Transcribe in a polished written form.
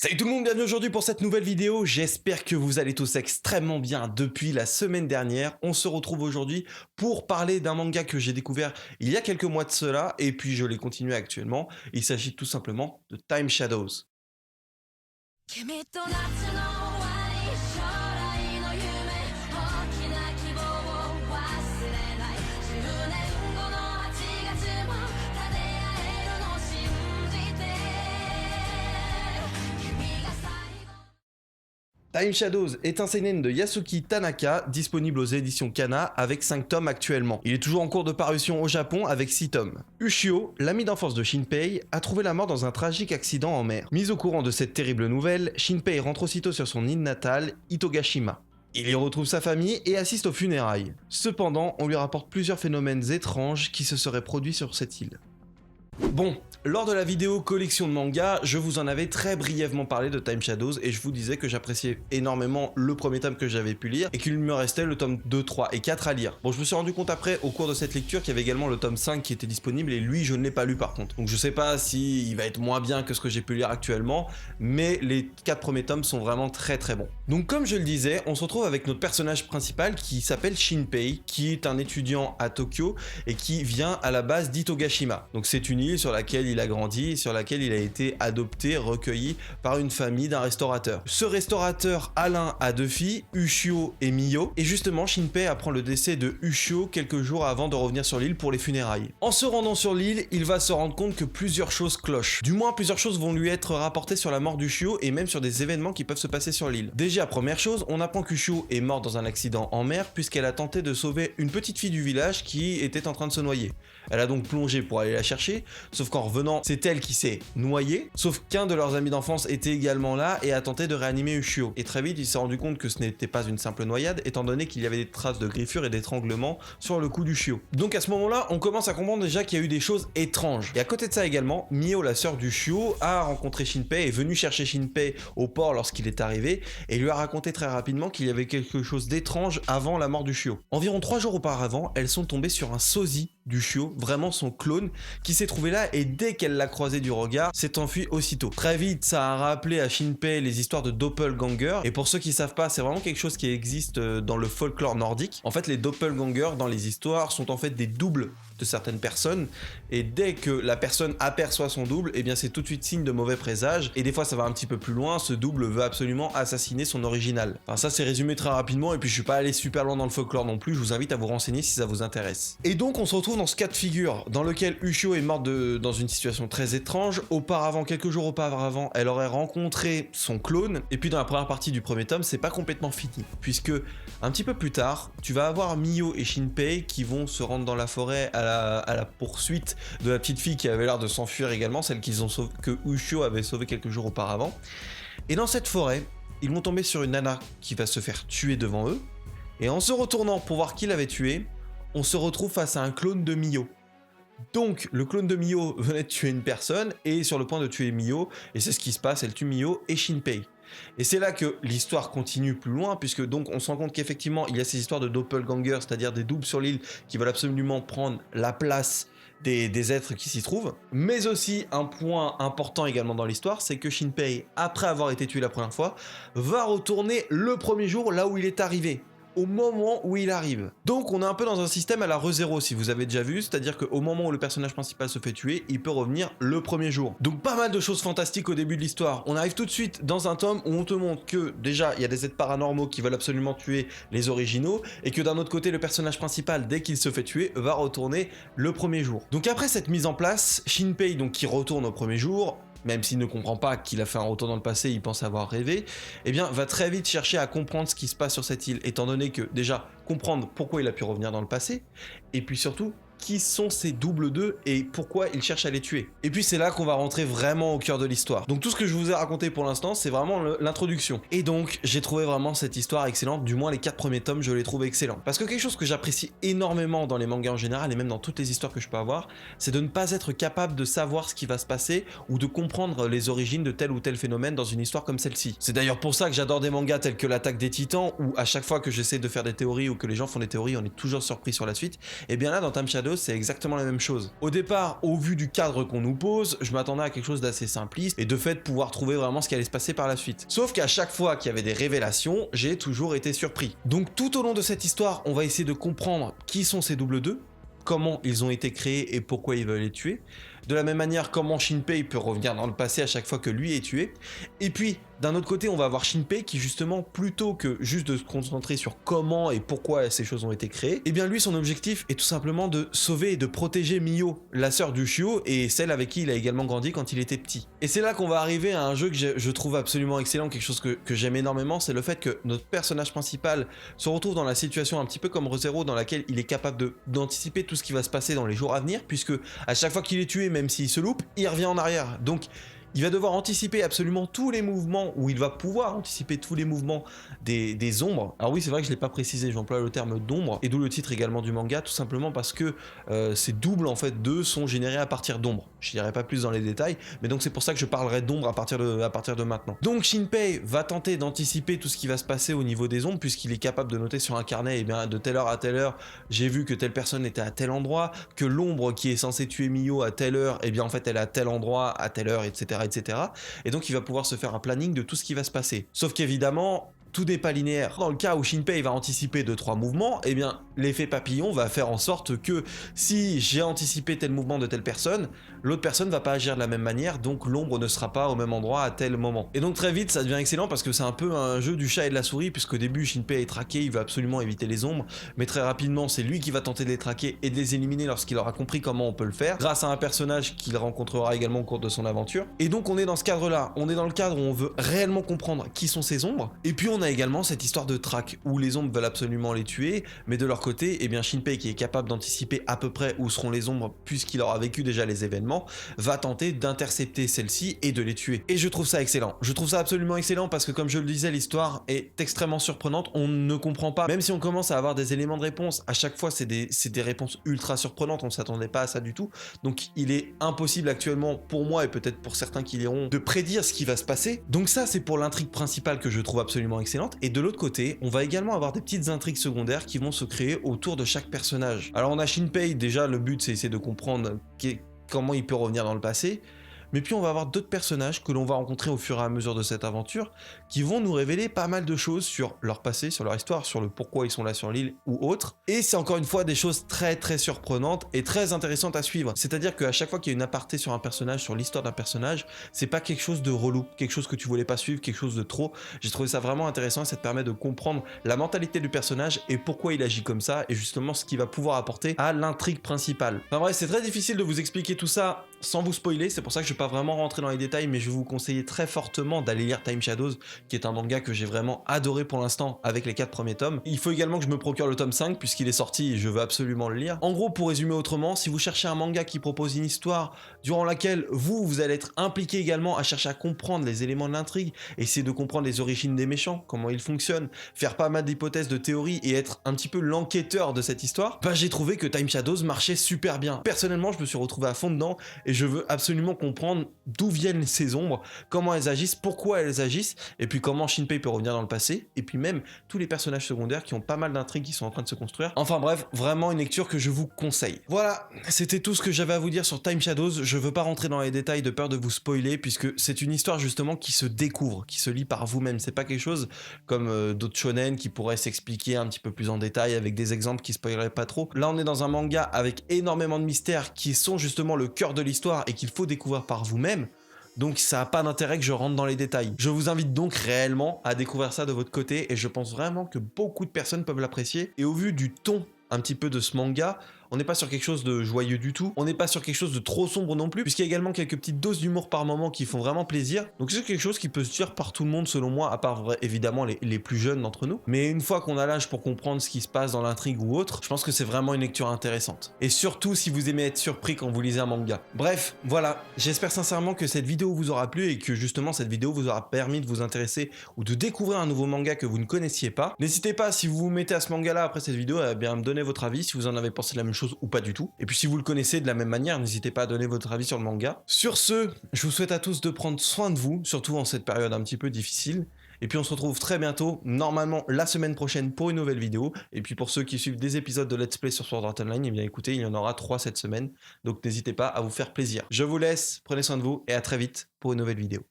Salut tout le monde, bienvenue aujourd'hui pour cette nouvelle vidéo. J'espère que vous allez tous extrêmement bien depuis la semaine dernière. On se retrouve aujourd'hui pour parler d'un manga que j'ai découvert il y a quelques mois de cela et puis je l'ai continué actuellement. Il s'agit tout simplement de Time Shadows. 君と夏の終わり将来の夢大きな希望を忘れない10年後の8月も立て合えるの信じて君が最後 Time Shadows est un seinen de Yasuki Tanaka, disponible aux éditions Kana avec 5 tomes actuellement. Il est toujours en cours de parution au Japon avec 6 tomes. Ushio, l'ami d'enfance de Shinpei, a trouvé la mort dans un tragique accident en mer. Mis au courant de cette terrible nouvelle, Shinpei rentre aussitôt sur son île natale, Itogashima. Il y retrouve sa famille et assiste aux funérailles. Cependant, on lui rapporte plusieurs phénomènes étranges qui se seraient produits sur cette île. Bon, lors de la vidéo collection de manga, je vous en avais très brièvement parlé de Time Shadows et je vous disais que j'appréciais énormément le premier tome que j'avais pu lire et qu'il me restait le tome 2, 3 et 4 à lire. Bon, je me suis rendu compte après, au cours de cette lecture, qu'il y avait également le tome 5 qui était disponible et lui, je ne l'ai pas lu par contre. Donc je sais pas si il va être moins bien que ce que j'ai pu lire actuellement, mais les 4 premiers tomes sont vraiment très très bons. Donc comme je le disais, on se retrouve avec notre personnage principal qui s'appelle Shinpei, qui est un étudiant à Tokyo et qui vient à la base d'Itogashima. Donc c'est une île sur laquelle il a grandi, sur laquelle il a été adopté, recueilli par une famille d'un restaurateur. Ce restaurateur Alain a 2 filles, Ushio et Miyo, et justement Shinpei apprend le décès de Ushio quelques jours avant de revenir sur l'île pour les funérailles. En se rendant sur l'île, il va se rendre compte que plusieurs choses clochent. Du moins plusieurs choses vont lui être rapportées sur la mort d'Ushio et même sur des événements qui peuvent se passer sur l'île. Déjà première chose, on apprend qu'Ushio est morte dans un accident en mer puisqu'elle a tenté de sauver une petite fille du village qui était en train de se noyer. Elle a donc plongé pour aller la chercher, sauf qu'en revenant, c'est elle qui s'est noyée, sauf qu'un de leurs amis d'enfance était également là et a tenté de réanimer Ushio. Et très vite, il s'est rendu compte que ce n'était pas une simple noyade, étant donné qu'il y avait des traces de griffures et d'étranglement sur le cou d'Ushio. Donc à ce moment-là, on commence à comprendre déjà qu'il y a eu des choses étranges. Et à côté de ça également, Mio, la sœur d'Ushio, a rencontré Shinpei, est venue chercher Shinpei au port lorsqu'il est arrivé, et lui a raconté très rapidement qu'il y avait quelque chose d'étrange avant la mort d'Ushio. Environ 3 jours auparavant, elles sont tombées sur un sosie d'Ushio, vraiment son clone, qui s'est trouvé là et dès qu'elle l'a croisé du regard, s'est enfui aussitôt. Très vite, ça a rappelé à Shinpei les histoires de doppelganger, et pour ceux qui savent pas, c'est vraiment quelque chose qui existe dans le folklore nordique. En fait, les doppelgangers dans les histoires sont en fait des doubles de certaines personnes, et dès que la personne aperçoit son double, et bien c'est tout de suite signe de mauvais présage, et des fois ça va un petit peu plus loin, ce double veut absolument assassiner son original. Enfin ça c'est résumé très rapidement, et puis je suis pas allé super loin dans le folklore non plus, je vous invite à vous renseigner si ça vous intéresse. Et donc on se retrouve dans ce cas de figure, dans lequel Ushio est morte dans une situation très étrange. Auparavant, quelques jours auparavant, elle aurait rencontré son clone, et puis dans la première partie du premier tome, c'est pas complètement fini, puisque un petit peu plus tard, tu vas avoir Mio et Shinpei qui vont se rendre dans la forêt à la poursuite de la petite fille qui avait l'air de s'enfuir également, celle que Ushio avait sauvée quelques jours auparavant. Et dans cette forêt, ils vont tomber sur une nana qui va se faire tuer devant eux, et en se retournant pour voir qui l'avait tuée, on se retrouve face à un clone de Mio. Donc le clone de Mio venait de tuer une personne et est sur le point de tuer Mio, et c'est ce qui se passe, elle tue Mio et Shinpei. Et c'est là que l'histoire continue plus loin, puisque donc on se rend compte qu'effectivement il y a ces histoires de doppelganger, c'est-à-dire des doubles sur l'île qui veulent absolument prendre la place des êtres qui s'y trouvent. Mais aussi un point important également dans l'histoire, c'est que Shinpei, après avoir été tué la première fois, va retourner le premier jour là où il est arrivé, au moment où il arrive. Donc on est un peu dans un système à la ReZero si vous avez déjà vu, c'est-à-dire qu'au moment où le personnage principal se fait tuer, il peut revenir le premier jour. Donc pas mal de choses fantastiques au début de l'histoire. On arrive tout de suite dans un tome où on te montre que déjà il y a des êtres paranormaux qui veulent absolument tuer les originaux, et que d'un autre côté le personnage principal, dès qu'il se fait tuer, va retourner le premier jour. Donc après cette mise en place, Shinpei donc qui retourne au premier jour, même s'il ne comprend pas qu'il a fait un retour dans le passé, il pense avoir rêvé, eh bien va très vite chercher à comprendre ce qui se passe sur cette île, étant donné que déjà comprendre pourquoi il a pu revenir dans le passé, et puis surtout qui sont ces doubles d'eux et pourquoi il cherche à les tuer. Et puis c'est là qu'on va rentrer vraiment au cœur de l'histoire. Donc tout ce que je vous ai raconté pour l'instant, c'est vraiment l'introduction. Et donc j'ai trouvé vraiment cette histoire excellente, du moins les 4 premiers tomes, je les trouve excellents. Parce que quelque chose que j'apprécie énormément dans les mangas en général, et même dans toutes les histoires que je peux avoir, c'est de ne pas être capable de savoir ce qui va se passer ou de comprendre les origines de tel ou tel phénomène dans une histoire comme celle-ci. C'est d'ailleurs pour ça que j'adore des mangas tels que l'Attaque des Titans, où à chaque fois que j'essaie de faire des théories ou que les gens font des théories, on est toujours surpris sur la suite. Et bien là, dans Time Shadows, Shadows, c'est exactement la même chose. Au départ, au vu du cadre qu'on nous pose, je m'attendais à quelque chose d'assez simpliste et de fait pouvoir trouver vraiment ce qui allait se passer par la suite. Sauf qu'à chaque fois qu'il y avait des révélations, j'ai toujours été surpris. Donc tout au long de cette histoire, on va essayer de comprendre qui sont ces double 2, comment ils ont été créés et pourquoi ils veulent les tuer. De la même manière, comment Shinpei peut revenir dans le passé à chaque fois que lui est tué. Et puis, d'un autre côté, on va avoir Shinpei qui justement, plutôt que juste de se concentrer sur comment et pourquoi ces choses ont été créées, eh bien lui, son objectif est tout simplement de sauver et de protéger Miyo, la sœur d'Ushio et celle avec qui il a également grandi quand il était petit. Et c'est là qu'on va arriver à un jeu que je trouve absolument excellent, quelque chose que j'aime énormément, c'est le fait que notre personnage principal se retrouve dans la situation un petit peu comme Re:Zero, dans laquelle il est capable d'anticiper tout ce qui va se passer dans les jours à venir, puisque à chaque fois qu'il est tué, même s'il se loupe, il revient en arrière. Donc il va devoir anticiper absolument tous les mouvements, ou il va pouvoir anticiper tous les mouvements des ombres. Alors oui, c'est vrai que je ne l'ai pas précisé, j'emploie le terme d'ombre, et d'où le titre également du manga, tout simplement parce que ces doubles en fait d'eux sont générés à partir d'ombres. Je n'irai pas plus dans les détails, mais donc c'est pour ça que je parlerai d'ombre à partir de maintenant. Donc Shinpei va tenter d'anticiper tout ce qui va se passer au niveau des ombres, puisqu'il est capable de noter sur un carnet, et bien de telle heure à telle heure, j'ai vu que telle personne était à tel endroit, que l'ombre qui est censée tuer Miyo à telle heure, et bien en fait elle est à tel endroit, à telle heure, etc. etc. Et donc il va pouvoir se faire un planning de tout ce qui va se passer. Sauf qu'évidemment, tout n'est pas linéaire. Dans le cas où Shinpei va anticiper 2-3 mouvements, eh bien l'effet papillon va faire en sorte que si j'ai anticipé tel mouvement de telle personne, l'autre personne va pas agir de la même manière, donc l'ombre ne sera pas au même endroit à tel moment. Et donc très vite ça devient excellent parce que c'est un peu un jeu du chat et de la souris, puisqu'au début Shinpei est traqué, il veut absolument éviter les ombres, mais très rapidement c'est lui qui va tenter de les traquer et de les éliminer lorsqu'il aura compris comment on peut le faire, grâce à un personnage qu'il rencontrera également au cours de son aventure. Et donc on est dans ce cadre là, on est dans le cadre où on veut réellement comprendre qui sont ces ombres, et puis on a également cette histoire de traque où les ombres veulent absolument les tuer, mais de leur côté, eh bien Shinpei, qui est capable d'anticiper à peu près où seront les ombres puisqu'il aura vécu déjà les événements, va tenter d'intercepter celles-ci et de les tuer. Et je trouve ça excellent. Je trouve ça absolument excellent parce que, comme je le disais, l'histoire est extrêmement surprenante. On ne comprend pas, même si on commence à avoir des éléments de réponse, à chaque fois c'est des réponses ultra surprenantes, on ne s'attendait pas à ça du tout. Donc il est impossible actuellement pour moi et peut-être pour certains qui liront de prédire ce qui va se passer. Donc ça c'est pour l'intrigue principale que je trouve absolument excellente. Et de l'autre côté, on va également avoir des petites intrigues secondaires qui vont se créer autour de chaque personnage. Alors on a Shinpei, déjà le but c'est essayer de comprendre comment il peut revenir dans le passé, mais puis on va avoir d'autres personnages que l'on va rencontrer au fur et à mesure de cette aventure qui vont nous révéler pas mal de choses sur leur passé, sur leur histoire, sur le pourquoi ils sont là sur l'île ou autre. Et c'est encore une fois des choses très très surprenantes et très intéressantes à suivre. C'est-à-dire qu'à chaque fois qu'il y a une aparté sur un personnage, sur l'histoire d'un personnage, c'est pas quelque chose de relou, quelque chose que tu voulais pas suivre, quelque chose de trop. J'ai trouvé ça vraiment intéressant et ça te permet de comprendre la mentalité du personnage et pourquoi il agit comme ça et justement ce qu'il va pouvoir apporter à l'intrigue principale. Enfin bref, c'est très difficile de vous expliquer tout ça sans vous spoiler, c'est pour ça que je vais pas vraiment rentrer dans les détails, mais je vais vous conseiller très fortement d'aller lire Time Shadows, qui est un manga que j'ai vraiment adoré pour l'instant avec les 4 premiers tomes. Il faut également que je me procure le tome 5 puisqu'il est sorti et je veux absolument le lire. En gros, pour résumer autrement, si vous cherchez un manga qui propose une histoire durant laquelle vous allez être impliqué également à chercher à comprendre les éléments de l'intrigue, essayer de comprendre les origines des méchants, comment ils fonctionnent, faire pas mal d'hypothèses, de théories et être un petit peu l'enquêteur de cette histoire, bah j'ai trouvé que Time Shadows marchait super bien. Personnellement, je me suis retrouvé à fond dedans et je veux absolument comprendre d'où viennent ces ombres, comment elles agissent, pourquoi elles agissent, et puis comment Shinpei peut revenir dans le passé, et puis même tous les personnages secondaires qui ont pas mal d'intrigues qui sont en train de se construire. Enfin bref, vraiment une lecture que je vous conseille. Voilà, c'était tout ce que j'avais à vous dire sur Time Shadows. Je veux pas rentrer dans les détails de peur de vous spoiler, puisque c'est une histoire justement qui se découvre, qui se lit par vous-même. C'est pas quelque chose comme d'autres shonen qui pourraient s'expliquer un petit peu plus en détail avec des exemples qui spoileraient pas trop. Là on est dans un manga avec énormément de mystères qui sont justement le cœur de l'histoire et qu'il faut découvrir par vous-même. Donc ça n'a pas d'intérêt que je rentre dans les détails. Je vous invite donc réellement à découvrir ça de votre côté et je pense vraiment que beaucoup de personnes peuvent l'apprécier. Et au vu du ton un petit peu de ce manga, on n'est pas sur quelque chose de joyeux du tout, on n'est pas sur quelque chose de trop sombre non plus, puisqu'il y a également quelques petites doses d'humour par moment qui font vraiment plaisir. Donc c'est quelque chose qui peut se dire par tout le monde selon moi, à part évidemment les plus jeunes d'entre nous. Mais une fois qu'on a l'âge pour comprendre ce qui se passe dans l'intrigue ou autre, je pense que c'est vraiment une lecture intéressante. Et surtout si vous aimez être surpris quand vous lisez un manga. Bref, voilà, j'espère sincèrement que cette vidéo vous aura plu et que justement cette vidéo vous aura permis de vous intéresser ou de découvrir un nouveau manga que vous ne connaissiez pas. N'hésitez pas, si vous vous mettez à ce manga là après cette vidéo, à bien me donner votre avis, si vous en avez pensé la même chose ou pas du tout. Et puis si vous le connaissez de la même manière, n'hésitez pas à donner votre avis sur le manga. Sur ce, je vous souhaite à tous de prendre soin de vous, surtout en cette période un petit peu difficile. Et puis on se retrouve très bientôt, normalement la semaine prochaine pour une nouvelle vidéo. Et puis pour ceux qui suivent des épisodes de Let's Play sur Sword Art Online, eh bien écoutez, il y en aura 3 cette semaine. Donc n'hésitez pas à vous faire plaisir. Je vous laisse, prenez soin de vous et à très vite pour une nouvelle vidéo.